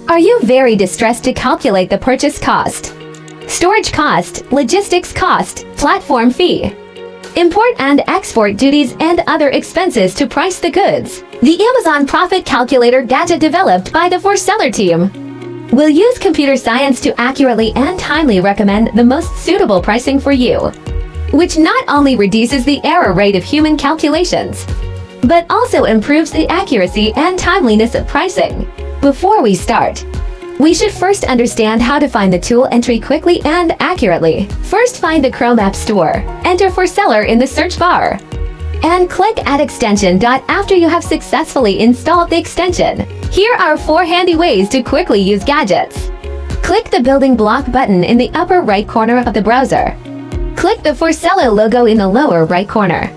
Are you very distressed to calculate the purchase cost, storage cost, logistics cost, platform fee, import and export duties, and other expenses to price the goods? The Amazon Profit Calculator gadget developed by the 4Seller team will use computer science to accurately and timely recommend the most suitable pricing for you, which not only reduces the error rate of human calculations, but also improves the accuracy and timeliness of pricing. Before we start, we should first understand how to find the tool entry quickly and accurately. First, find the Chrome App Store, enter 4Seller in the search bar, and click Add Extension. After you have successfully installed the extension, here are 4 handy ways to quickly use gadgets. Click the building block button in the upper right corner of the browser. Click the 4Seller logo in the lower right corner.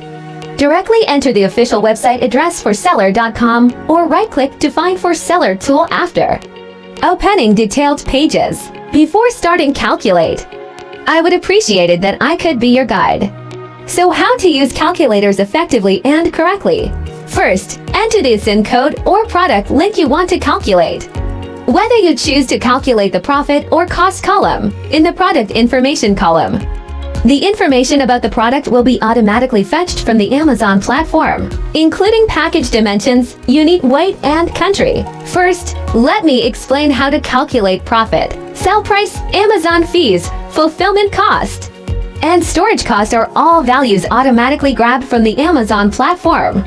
Directly enter the official website address 4seller.com or right-click to find 4Seller tool after opening detailed pages. Before starting calculate, I would appreciate it that I could be your guide. So how to use calculators effectively and correctly? First, enter the ASIN code or product link you want to calculate. Whether you choose to calculate the profit or cost column in the product information column, the information about the product will be automatically fetched from the Amazon platform, including package dimensions, unit weight, and country. First, let me explain how to calculate profit. Sell price, Amazon fees, fulfillment cost, and storage cost are all values automatically grabbed from the Amazon platform,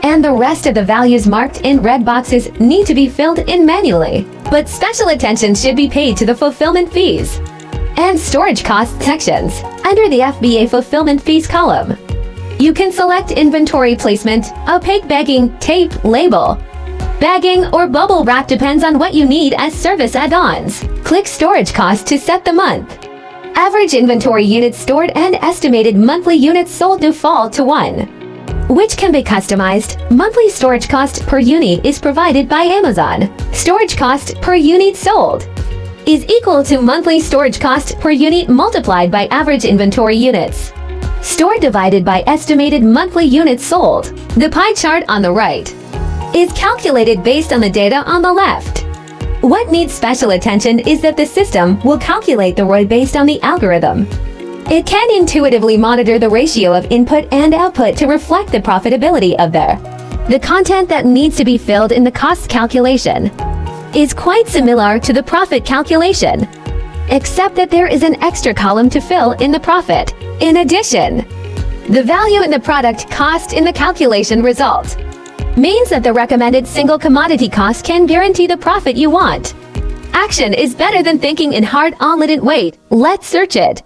and the rest of the values marked in red boxes need to be filled in manually. But special attention should be paid to the fulfillment fees and storage cost sections. Under the FBA fulfillment fees column, you can select inventory placement, opaque bagging, tape, label, bagging, or bubble wrap, depends on what you need as service add-ons. Click storage cost to set the month, average inventory units stored, and estimated monthly units sold default to 1, which can be customized. Monthly storage cost per unit is provided by Amazon. Storage cost per unit sold is equal to monthly storage cost per unit multiplied by average inventory units stored divided by estimated monthly units sold. The pie chart on the right is calculated based on the data on the left. What needs special attention is that the system will calculate the ROI based on the algorithm. It can intuitively monitor the ratio of input and output to reflect the profitability of the content that needs to be filled in the cost calculation is quite similar to the profit calculation, except that there is an extra column to fill in the profit. In addition, the value in the product cost in the calculation result means that the recommended single commodity cost can guarantee the profit you want. Action is better than thinking in hard on wait. Let's search it.